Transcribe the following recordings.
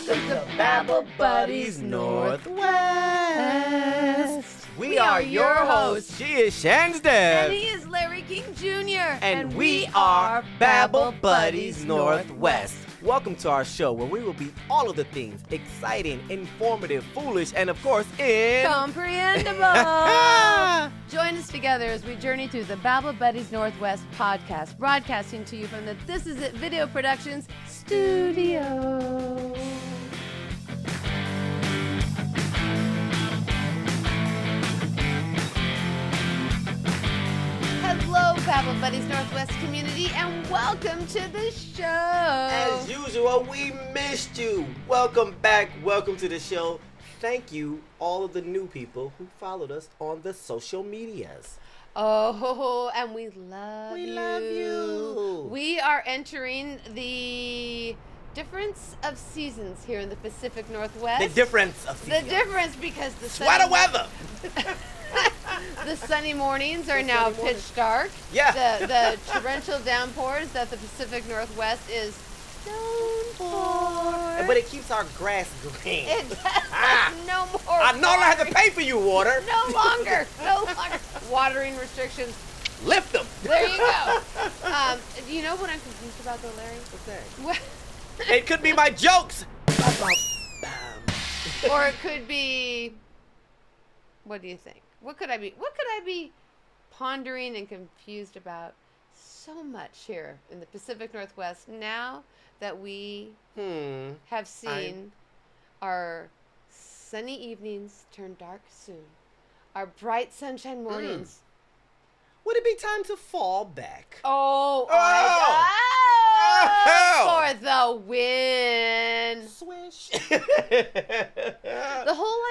is the Babble Buddies Northwest. We are your hosts. She is Shenanigans. And he is Larry King Jr. And we are Babble Buddies Northwest. Welcome to our show where we will be all of the things exciting, informative, foolish, and of course, comprehensible. Join us together as we journey through the Babble Buddies Northwest podcast, broadcasting to you from the This Is It Video Productions studio. Hello, Babble Buddies Northwest community, and welcome to the show. As usual, we missed you. Welcome back. Welcome to the show. Thank you, all of the new people who followed us on the social medias. Oh, and we love you. We love you. We are entering the difference of seasons here in the Pacific Northwest. The difference of seasons. The difference because the sweater weather. The sunny mornings are now pitch dark. Yeah. The torrential downpours that the Pacific Northwest is known for. But it keeps our grass green. It does. No more. I no longer have to pay for you water. No longer. Watering restrictions. Lift them. There you go. Do you know what I'm confused about though, Larry? What's that? What? It could be my jokes. Or it could be, what do you think? What could I be pondering and confused about so much here in the Pacific Northwest now that we have seen our sunny evenings turn dark soon, our bright sunshine mornings. Would it be time to fall back? Oh. For the win. Swish. The whole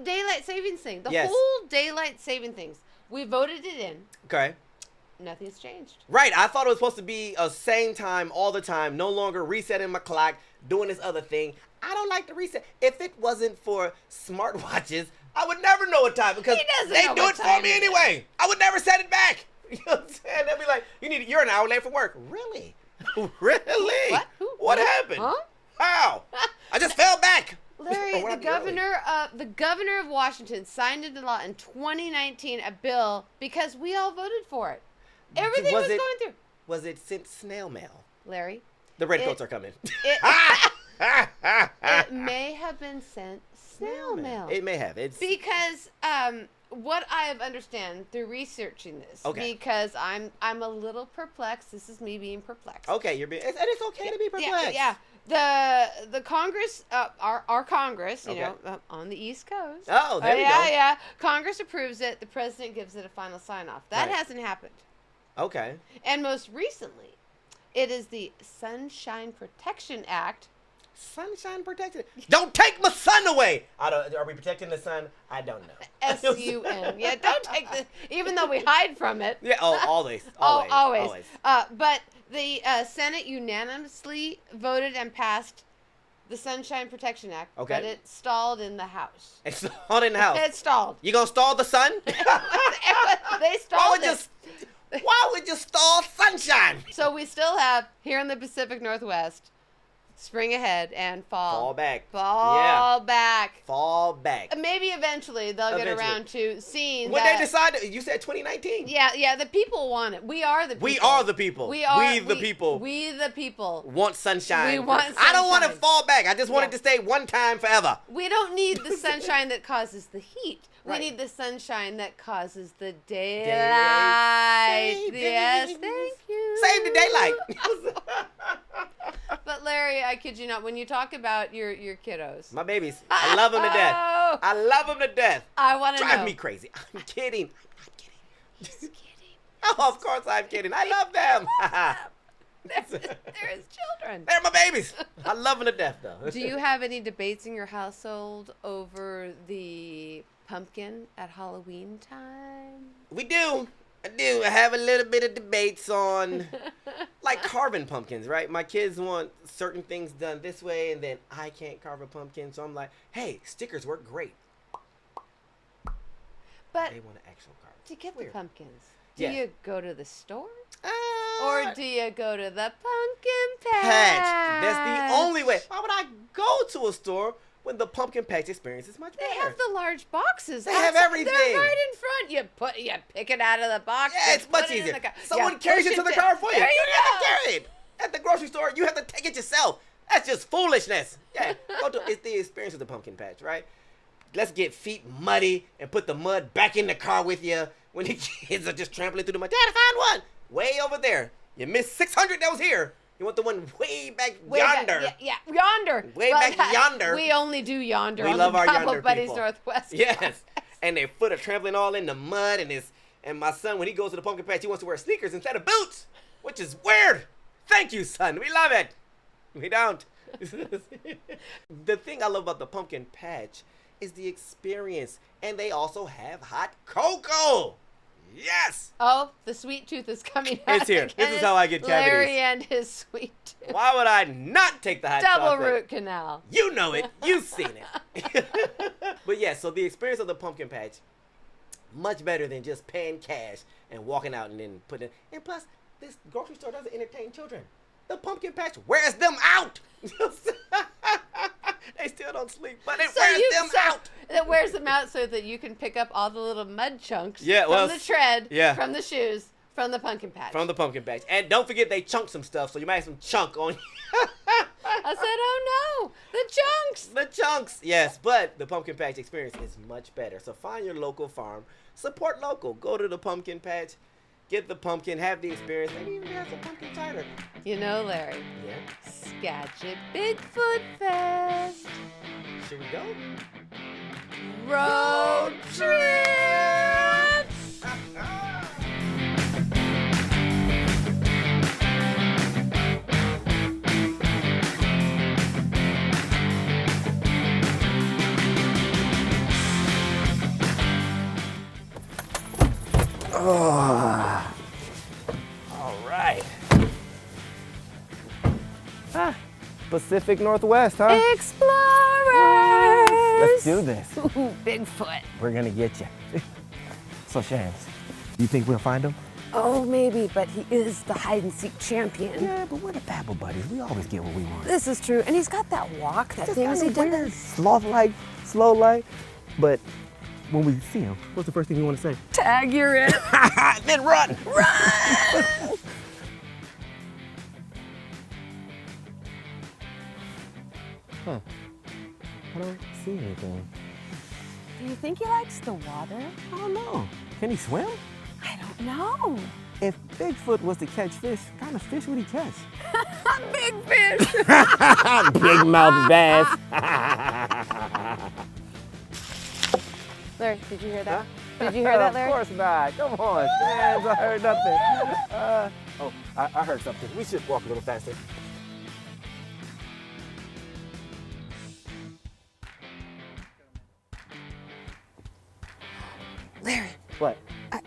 daylight savings thing. The whole daylight saving things. We voted it in. Okay. Nothing's changed. Right. I thought it was supposed to be a same time all the time. No longer resetting my clock, doing this other thing. I don't like to reset. If it wasn't for smartwatches, I would never know what time because they do it for me anyway. I would never set it back. You know what I'm saying? They'll be like, you're an hour late for work. Really? Really? What? What happened? Huh? How? I just fell back. Larry, the governor of Washington signed into law in 2019 a bill because we all voted for it. Everything was going through. Was it sent snail mail? Larry. The redcoats are coming. It may have been sent snail mail. It may have. Because what I have understand through researching this, because I'm a little perplexed. This is me being perplexed. Okay, and it's okay to be perplexed. Yeah. The Congress, our Congress, on the East Coast. Oh, there we go. Yeah. Congress approves it. The president gives it a final sign off. That hasn't happened. Okay. And most recently, it is the Sunshine Protection Act. Sunshine protection. Don't take my sun away. Are we protecting the sun? I don't know. S-U-N. Yeah, don't take even though we hide from it. Yeah, always. Always. But the Senate unanimously voted and passed the Sunshine Protection Act. Okay. But it stalled in the House. It stalled in the House. It stalled. You gonna stall the sun? They stalled Why would you stall sunshine? So we still have, here in the Pacific Northwest, spring ahead and fall. Fall back. Maybe eventually they'll get around to seeing when they decide, you said 2019. Yeah, the people want it. We are the people. We are the people. We the people. Want sunshine. We want sunshine. I don't want to fall back. I just want it to stay one time forever. We don't need the sunshine that causes the heat. Right. We need the sunshine that causes the daylight. Yes, thank you. Save the daylight. But Larry, I kid you not, when you talk about your kiddos. My babies. I love them to death. I love them to death. I want to know. Drive me crazy. I'm kidding. Just kidding. Oh, of course I'm kidding. I love them. They're his children. They're my babies. I love them to death, though. Do you have any debates in your household over the pumpkin at Halloween time? We do. I do. I have a little bit of debates on, like, carving pumpkins, right? My kids want certain things done this way, and then I can't carve a pumpkin, so I'm like, hey, stickers work great. But they want an actual carve. to get the pumpkins, do Yes. you go to the store? Or do you go to the pumpkin patch. patch? That's the only way. Why would I go to a store when the pumpkin patch experience is much better? They have the large boxes. They have everything. They're right in front. You pick it out of the box. Yeah, it's much easier. Someone carries it to the car for you. You don't have to carry it. At the grocery store, you have to take it yourself. That's just foolishness. Yeah, it's the experience of the pumpkin patch, right? Let's get feet muddy and put the mud back in the car with you when the kids are just trampling through the mud. Dad, I found one. Way over there. You missed 600 that was here. You want the one way back yonder. Yeah, yonder. Way back yonder. We only do yonder. We on love the our Babble yonder Buddies people. Northwest. Yes. And their foot are trampling all in the mud. And my son, when he goes to the pumpkin patch, he wants to wear sneakers instead of boots, which is weird. Thank you, son. We love it. We don't. The thing I love about the pumpkin patch is the experience. And they also have hot cocoa. Yes. Oh, the sweet tooth is coming out. It's here. Again. This is how I get cavities. Larry and his sweet tooth. Why would I not take the hot Double chocolate? root canal. You know it. You've seen it. But yeah, so the experience of the pumpkin patch, much better than just paying cash and walking out and then putting it. And plus, this grocery store doesn't entertain children. The pumpkin patch wears them out. They still don't sleep, but it wears them out. It wears them out so that you can pick up all the little mud chunks Yeah, from the tread, from the shoes, from the pumpkin patch. From the pumpkin patch. And don't forget they chunk some stuff, so you might have some chunk on you. I said, oh no, the chunks. The chunks, yes, but the pumpkin patch experience is much better. So find your local farm, support local, go to the pumpkin patch, get the pumpkin, have the experience. Maybe even have some pumpkin cider. You know, Larry. Yeah. Skagit BigFoot Fest. Should we go? Road trip. Oh. All right. Pacific Northwest, huh? Explorers. Let's do this. Ooh, Bigfoot. We're gonna get you. So, Shan, you think we'll find him? Oh, maybe, but he is the hide-and-seek champion. Yeah, but we're the Babble Buddies. We always get what we want. This is true, and he's got that walk, that thing he does. Sloth-like, slow-like, but when we see him, what's the first thing we want to say? Tag, you're it. Then run! Run! Huh. I don't see anything. Do you think he likes the water? I don't know. Can he swim? I don't know. If Bigfoot was to catch fish, what kind of fish would he catch? Big fish. Big mouth bass. Larry, did you hear that? Did you hear that, Larry? Of course not. Come on, Stan. I heard nothing. I heard something. We should walk a little faster. Larry. What?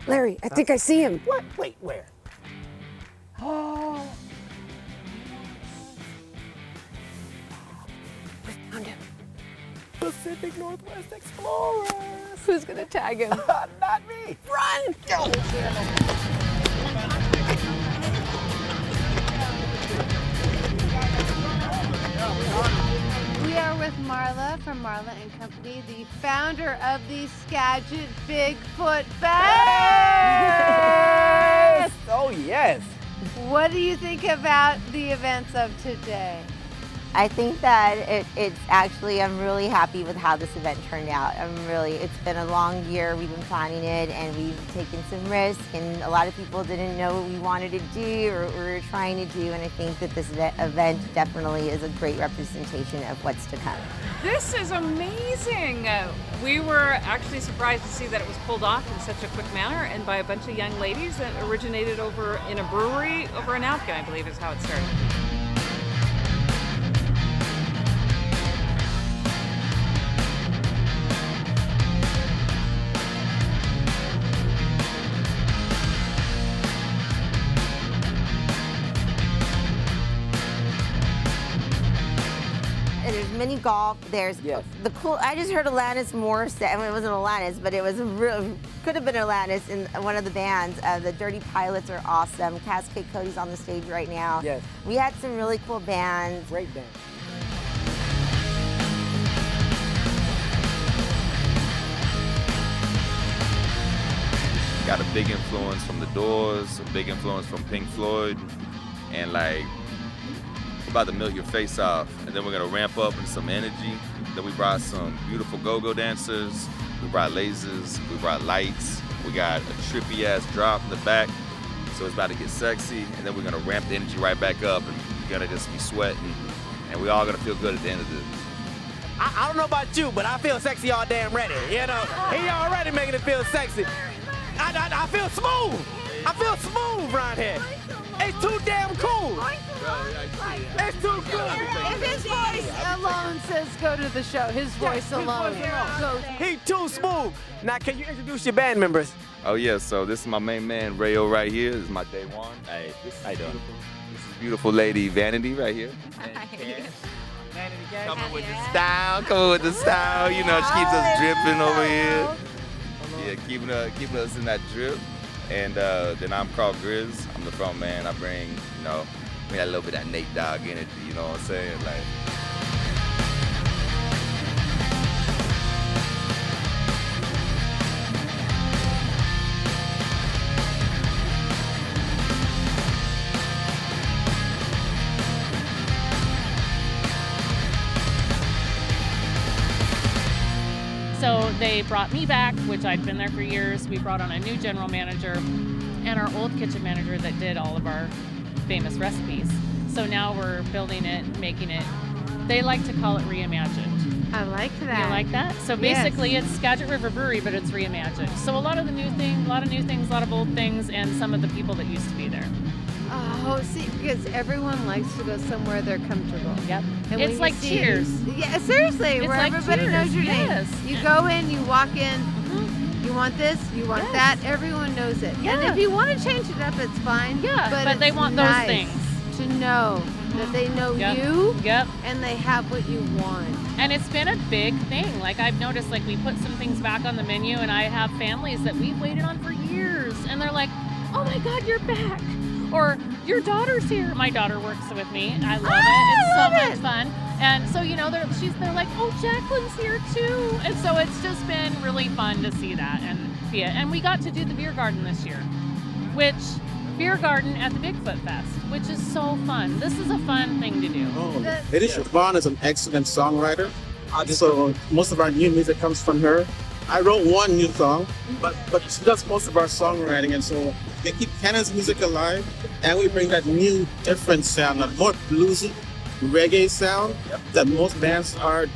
Larry, I think I see him. What? Wait, where? Oh. Found him. Pacific Northwest Explorers. Who's gonna tag him? Not me. Run! Go. We are with Marla from Marla and Company, the founder of the Skagit BigFoot Fest. Oh, yes. What do you think about the events of today? I think that it's actually, I'm really happy with how this event turned out. It's been a long year, we've been planning it, and we've taken some risks, and a lot of people didn't know what we wanted to do or what we were trying to do, and I think that this event definitely is a great representation of what's to come. This is amazing. We were actually surprised to see that it was pulled off in such a quick manner and by a bunch of young ladies that originated over in a brewery over in Alpine, I believe is how it started. There's mini golf. There's Yes. the cool. I just heard Alanis Morissette. I mean, it wasn't Alanis, but it was a real could have been Atlantis in one of the bands. The Dirty Pilots are awesome. Cascade Cody's on the stage right now. Yes. We had some really cool bands. Great band. Got a big influence from The Doors, a big influence from Pink Floyd, and like, we're about to melt your face off, and then we're gonna ramp up in some energy. Then we brought some beautiful go-go dancers, we brought lasers, we brought lights, we got a trippy ass drop in the back, so it's about to get sexy, and then we're gonna ramp the energy right back up, and you're gonna just be sweating, and we all gonna feel good at the end of this. I don't know about you, but I feel sexy all damn ready. You know, he already making it feel sexy. I feel smooth. I feel smooth around here. It's too damn cool. It's too good. If his voice alone says go to the show, his voice alone goes. He too smooth. Now, can you introduce your band members? Oh yeah, so this is my main man, Rayo, right here. This is my day one. Hey, how you doing? This is beautiful lady, Vanity, right here. Coming with the style, you know, she keeps us dripping over here. Yeah, keeping us in that drip. And then I'm Carl Grizz. I'm the front man. I bring a little bit of that Nate Dogg energy, you know what I'm saying? Like. So they brought me back, which I'd been there for years. We brought on a new general manager and our old kitchen manager that did all of our famous recipes. So now we're building it, making it. They like to call it reimagined. I like that. You like that? So basically it's Skagit River Brewery, but it's reimagined. So a lot of new things, a lot of old things, and some of the people that used to be there. Oh, see, because everyone likes to go somewhere they're comfortable. Yep. And It's like Cheers. Yeah, seriously, It's where like everybody Cheers, knows your yes. name. You go in, you walk in, you want this, you want Yes. that, everyone knows it. Yeah. And if you want to change it up, it's fine. Yeah, but it's they want those nice things. to know that they know Yep. you Yep. and they have what you want. And it's been a big thing. Like I've noticed, like we put some things back on the menu, and I have families that we've waited on for years, and they're like, "Oh my God, you're back!" Or "Your daughter's here." My daughter works with me. I love it. It's so much fun. And so they're like, "Oh, Jacqueline's here too." And so it's just been really fun to see that and be it. And we got to do the beer garden this year, beer garden at the BigFoot Fest, which is so fun. This is a fun thing to do. Lady Siobhan is an excellent songwriter. So most of our new music comes from her. I wrote one new song, but she does most of our songwriting, and so they keep Kenna's music alive, and we bring that new, different sound, a more bluesy, reggae sound that most bands are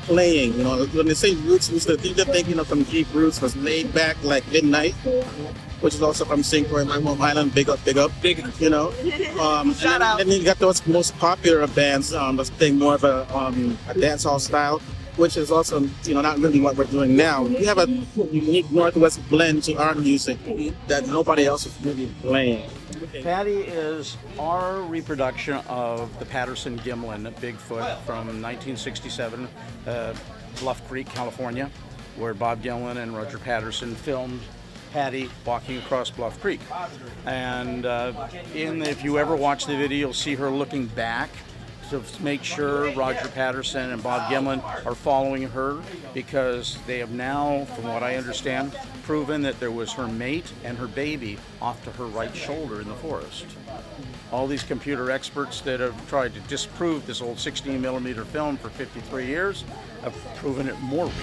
playing. You know, when they say roots, the thing they're thinking of from deep roots was laid back like Midnight, which is also from St. Croix, my home island. Big up, you know. Shout out. And then you got those most popular bands that's playing more of a dancehall style, which is also, not really what we're doing now. We have a unique Northwest blend to our music that nobody else is really playing. Patty is our reproduction of the Patterson-Gimlin Bigfoot from 1967, Bluff Creek, California, where Bob Gimlin and Roger Patterson filmed Patty walking across Bluff Creek. And if you ever watch the video, you'll see her looking back to make sure Roger Patterson and Bob Gimlin are following her, because they have now, from what I understand, proven that there was her mate and her baby off to her right shoulder in the forest. All these computer experts that have tried to disprove this old 16mm film for 53 years have proven it more real.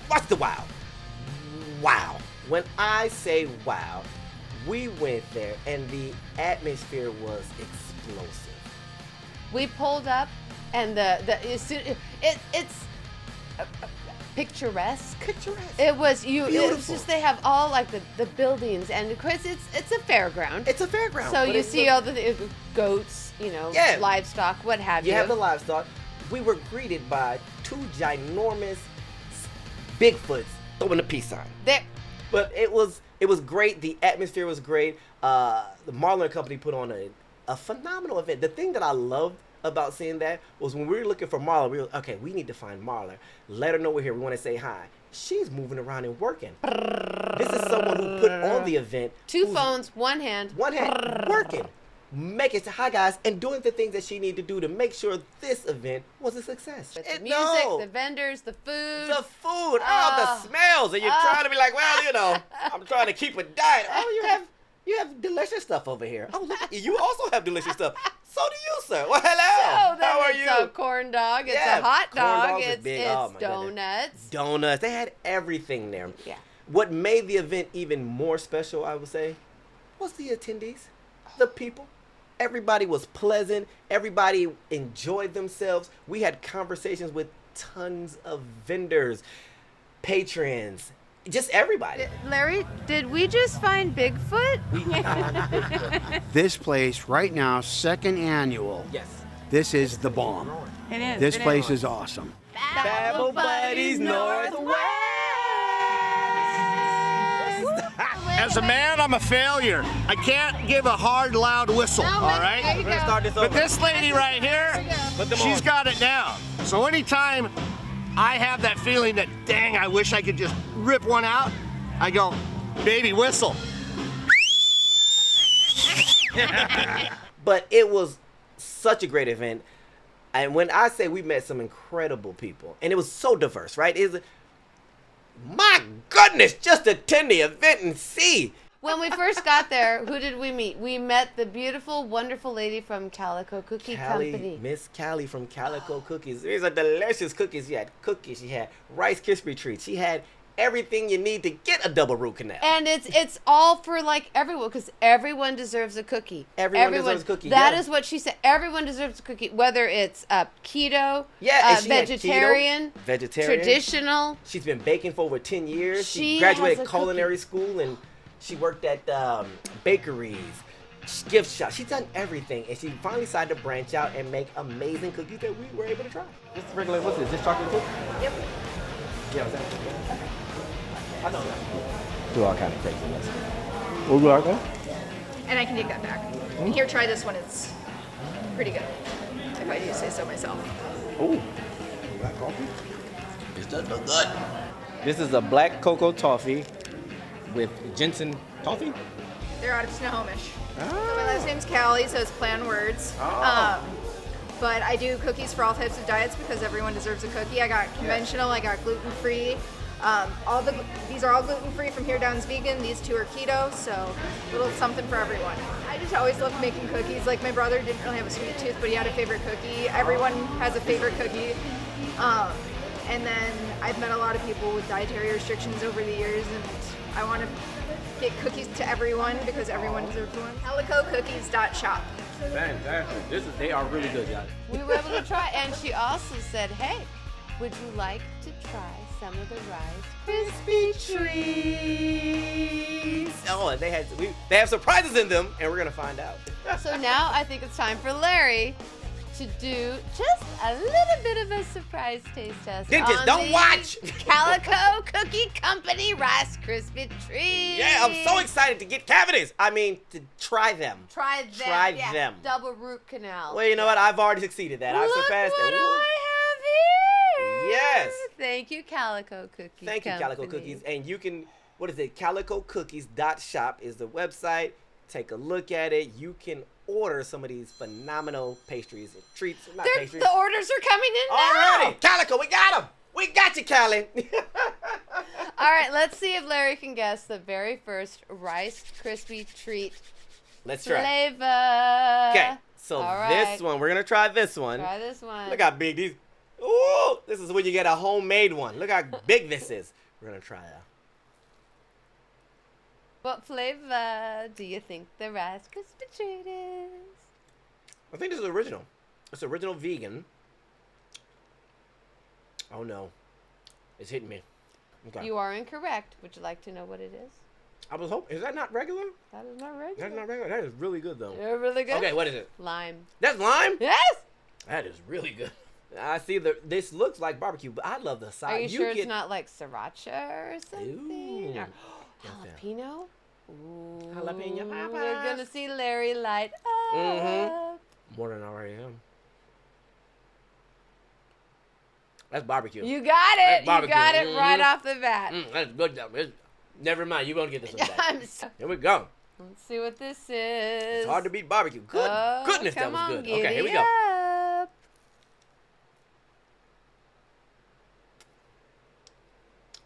What's the wow? Wow. When I say wow, we went there and the atmosphere was explosive. We pulled up, and it's picturesque. It was just they have all like the buildings, and of course it's a fairground. It's a fairground. So you see all the goats, livestock, what have you. You have the livestock. We were greeted by two ginormous Bigfoots throwing the peace sign. There. But it was great. The atmosphere was great. The Marlin Company put on a phenomenal event. The thing that I loved about seeing that was when we were looking for Marla, we were, okay, we need to find Marla. Let her know we're here. We want to say hi. She's moving around and working. This is someone who put on the event. Two phones, one hand. One hand, working. Making hi guys and doing the things that she needed to do to make sure this event was a success. With the music, the vendors, the food. The food, the smells, and you're trying to be like, well, you know, I'm trying to keep a diet. Oh, you have delicious stuff over here. Oh, look, you also have delicious stuff. So do you, sir. Well, hello. So how are it's you? A corn dog. It's a hot dog. It's oh, donuts. Donuts. They had everything there. Yeah. What made the event even more special, I would say, was the attendees, the people. Everybody was pleasant. Everybody enjoyed themselves. We had conversations with tons of vendors, patrons, just everybody. Larry, did we just find Bigfoot? This place right now, second annual. Yes. This is the bomb. It is. This place is awesome. Babble Buddies Northwest. As a man, I'm a failure. I can't give a hard, loud whistle, all right? We're going to start this over. But this lady right here, she's got it down. So anytime I have that feeling that, dang, I wish I could just rip one out, I go, baby, whistle. But it was such a great event. And when I say we met some incredible people, and it was so diverse, right? My goodness, just attend the event and see. When we first got there, who did we meet? We met the beautiful, wonderful lady from Calico Cookie Company. Miss Callie from Calico Cookies. These are delicious cookies. She had cookies. She had Rice Krispie treats. She had everything you need to get a double root canal. And it's all for like everyone, because everyone deserves a cookie. Everyone deserves a cookie. That is what she said. Everyone deserves a cookie, whether it's keto, vegetarian, traditional. She's been baking for over 10 years. She graduated has a culinary school and she worked at bakeries, gift shops. She's done everything, and she finally decided to branch out and make amazing cookies that we were able to try. This is regular. What's this? This chocolate cookie? Yep. Yeah, was that? I know that. Do all kind of craziness. We'll go out there. And I can take that back. And here, try this one. It's pretty good, if I do say so myself. Ooh, black coffee? This does look good. This is a black cocoa toffee with ginseng toffee. They're out of Snohomish. So my last name's Callie, so it's play on words. But I do cookies for all types of diets because everyone deserves a cookie. I got conventional, I got gluten-free. These are all gluten-free from Here Down's vegan. These two are keto, so a little something for everyone. I just always loved making cookies. Like my brother didn't really have a sweet tooth, but he had a favorite cookie. Everyone has a favorite cookie. And then I've met a lot of people with dietary restrictions over the years, and I want to get cookies to everyone because everyone deserves one. CalicoCookies.shop. Fantastic. They are really good, guys. We were able to try, and she also said, hey, would you like to try some of the Rice Krispie treats? Oh, and they have surprises in them, and we're gonna find out. So now I think it's time for Larry to do just a little bit of a surprise taste test. Dentist, on don't the watch! Calico Cookie Company Rice Krispie treats. Yeah, I'm so excited to get cavities. I mean, to try them. Try them. Try yeah. them. Double root canal. Well, you know what? I've already succeeded that. I've Look surpassed what it. I have here. Yes. Thank you, Calico Cookie Thank you, Calico Company. Cookies. And you can, what is it? CalicoCookies.shop is the website. Take a look at it. You can order some of these phenomenal pastries and treats. Not pastries. The orders are coming in now. Already. Calico, we got them. We got you, Callie. All right, let's see if Larry can guess the very first Rice Krispie treat Let's try. flavor. Okay, so All this right. one, we're going to try this one. Try this one. Look how big these. Ooh, this is when you get a homemade one. Look how big this is. We're going to try that. What flavor do you think the Rice Krispie treat is? I think this is original. It's original vegan. Oh no. It's hitting me. Okay. You are incorrect. Would you like to know what it is? I was hoping. Is that not regular? That is not regular. That's not regular. That is really good though. You're really good. Okay, what is it? Lime. That's lime? Yes. That is really good. I see this looks like barbecue, but I love the side. Are you sure it's not like sriracha or something? Ooh. Or jalapeno? Ooh. Jalapeno We're poppers. gonna see Larry light up. More than I already am. That's barbecue. You got it. That's You got it right off the bat. That's good. Never mind. You're going to get this one back. I'm so- Here we go. Let's see what this is. It's hard to beat barbecue. Good. Goodness, that come was on, good. Okay, here we giddy go. up.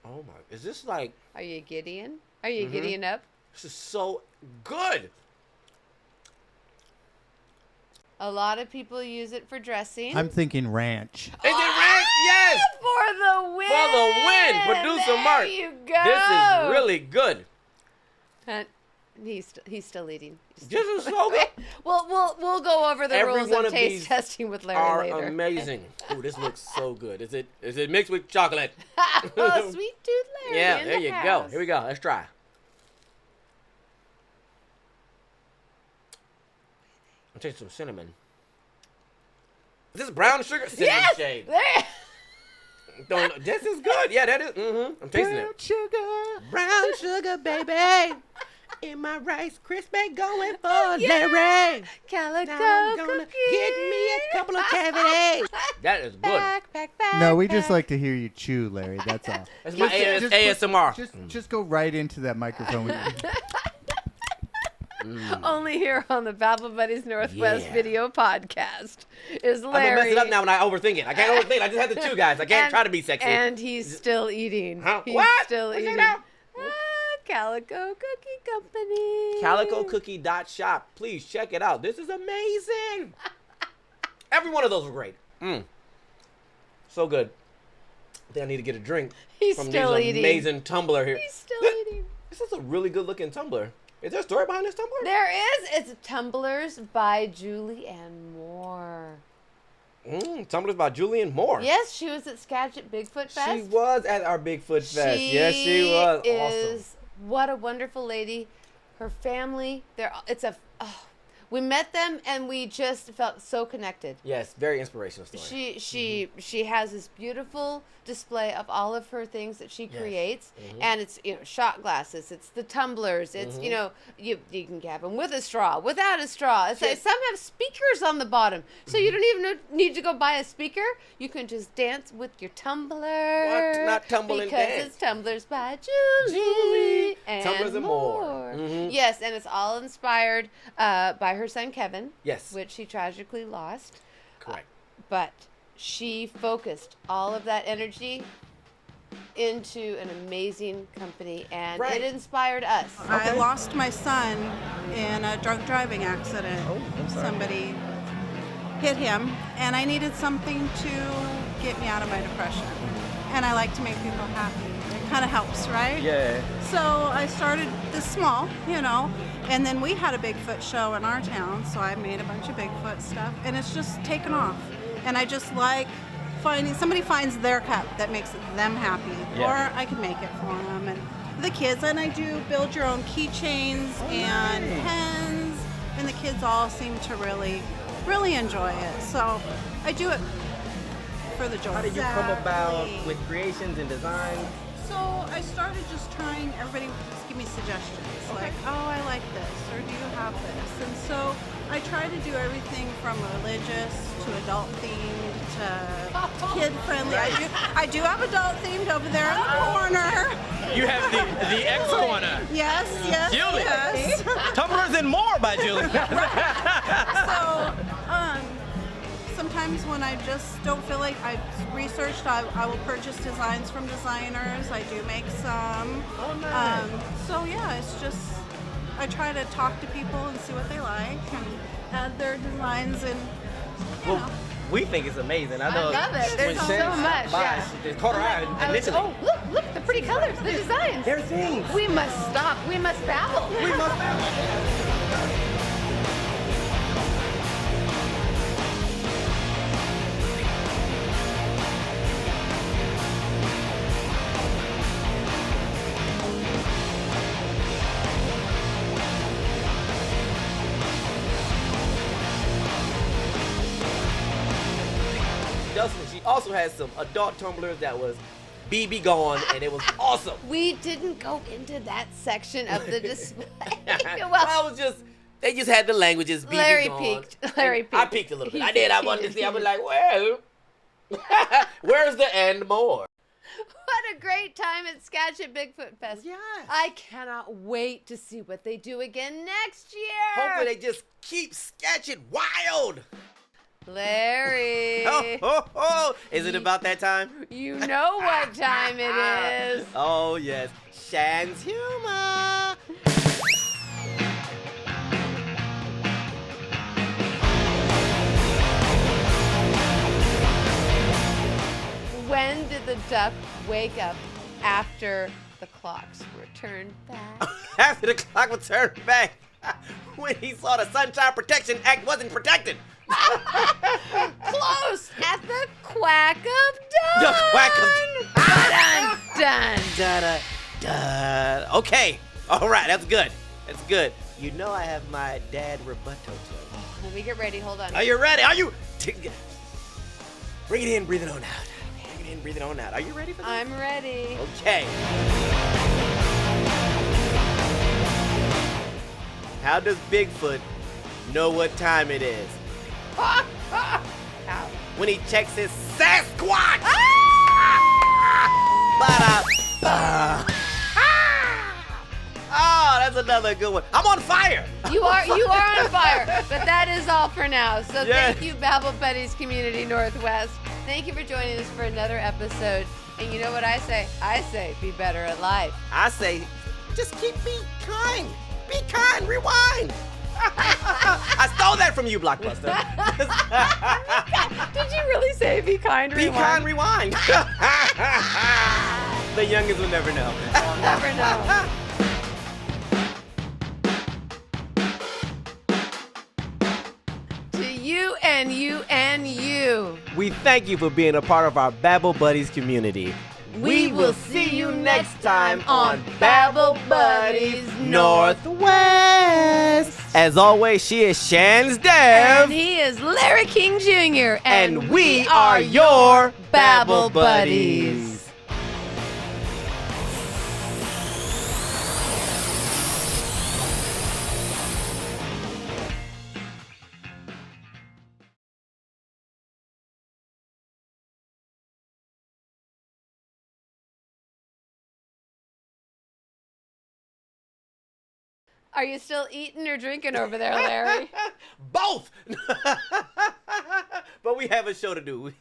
Oh my. Is this like. Are you Gideon? Are you Gideon up? This is so good. A lot of people use it for dressing. I'm thinking ranch. Is it ranch? Yes. For the win. For the win. Producer there Mark. You go. This is really good. He's still eating. This is so good. We'll go over the Every rules one of of taste these testing with Larry are later. amazing. Ooh, this looks so good. Is it mixed with chocolate? Oh, sweet tooth Larry. Yeah, in there the you house. go. Here we go. Let's try. I'm taking some cinnamon. Is this brown sugar? Cinnamon Yes. shade. There. This is good. Yeah, that is. I'm tasting it. Sugar. Brown sugar, baby. In my Rice Krispie going for Larry. Calico Now I'm gonna cookie. get me a couple of cavities. That is good. Back. No, we just like to hear you chew, Larry. That's all. That's my Just- ASMR. Just go right into that microphone. Only here on the Babble Buddies Northwest Yeah. video podcast is I'm Larry. gonna mess it up now when I overthink it. I can't overthink. I just have to chew, guys. I can't try to be sexy. And he's still eating. Huh? He's What? still What's eating. that Calico Cookie Company. CalicoCookie.shop. Please check it out. This is amazing. Every one of those were great. So good. I think I need to get a drink He's from still this eating. amazing tumbler here. He's still eating. This is a really good looking tumbler. Is there a story behind this tumbler? There is. It's Tumblers by Julie Ann Moore. Tumblers by Julian Moore. Yes, she was at Skagit BigFoot Fest. She was at our Bigfoot Fest. Yes, she was. Awesome. What a wonderful lady. Her family, we met them and we just felt so connected. Yes, very inspirational story. She has this beautiful display of all of her things that she creates, and it's shot glasses, it's the tumblers, it's you can have them with a straw, without a straw. It's like some have speakers on the bottom, so you don't even need to go buy a speaker. You can just dance with your tumbler. What? Not tumble and because dance. it's Tumblers by Julie and Tumblers and More. Yes, and it's all inspired by her son Kevin. Yes. Which she tragically lost. Correct. But she focused all of that energy into an amazing company, and Right. it inspired us. I lost my son in a drunk driving accident. Oh, I'm sorry. Somebody hit him, and I needed something to get me out of my depression. And I like to make people happy. It kind of helps, right? Yeah. So I started this small, and then we had a Bigfoot show in our town, so I made a bunch of Bigfoot stuff, and it's just taken off. And I just like finding somebody finds their cup that makes them happy, or I can make it for them. And the kids, and I do build your own keychains and pens, and the kids all seem to really enjoy it. So I do it for the joy. How did you come about with creations and designs? So I started just trying, everybody would just give me suggestions, like, oh, I like this, or do you have this? And so I try to do everything from religious to adult themed to kid friendly. I do have adult themed over there in the corner. You have the X corner. Yes, Julie. yes. Tumblers and More by Julie. So, sometimes when I just don't feel like I've researched, I will purchase designs from designers. I do make some. Oh, nice. So yeah, it's just, I try to talk to people and see what they like and add their designs and, you know. We think it's amazing. I know. love it. There's when so Shen much, buys, yeah. It's caught her eye initially. Oh, look, the pretty colors, the designs. They're things. We must stop. We must babble. We must have. Doesn't also had some adult tumblers that was BB gone, and it was awesome. We didn't go into that section of the display. Well, it was just, they just had the languages. BB Larry gone. peeked. Larry peeked. I peeked a little bit. He I did. I peeked, wanted he to see. I did. was like, well, where's the and more? What a great time at Skagit BigFoot Fest. Yes. I cannot wait to see what they do again next year. Hopefully they just keep Skagit wild. Larry. Oh. Is it about that time? You know what time it is. Oh, yes. Shan's humor. When did the duck wake up after the clocks were turned back? After the clock was turned back, when he saw the Sunshine Protection Act wasn't protected. Close! At the quack of dawn! The quack of Dun, dun. Da-da-da. Okay. All right. That's good. That's good. You know I have my dad rebuttal joke. Let me get ready. Hold on. Are you ready? Are you? Bring it in, breathe it on out. Bring it in, breathe it on out. Are you ready for this? I'm ready. Okay. How does Bigfoot know what time it is? Ow. When he checks his Sasquatch! Oh, that's another good one. I'm on fire. You are on fire. But that is all for now. So Yes. thank you, Babble Buddies Community Northwest. Thank you for joining us for another episode. And you know what I say? I say be better at life. I say, just be kind. Be kind. Rewind. I stole that from you, Blockbuster. Did you really say be kind, Be rewind? kind, rewind. The youngins will never know. We'll never know. To you and you and you. We thank you for being a part of our Babble Buddies community. We will see you next time on Babble Buddies Northwest. As always, she is Shan's Dev. And he is Larry King Jr. And we are your Babble Buddies. Are you still eating or drinking over there, Larry? Both. But we have a show to do.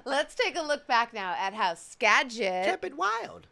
Let's take a look back now at how Skagit Kept it wild.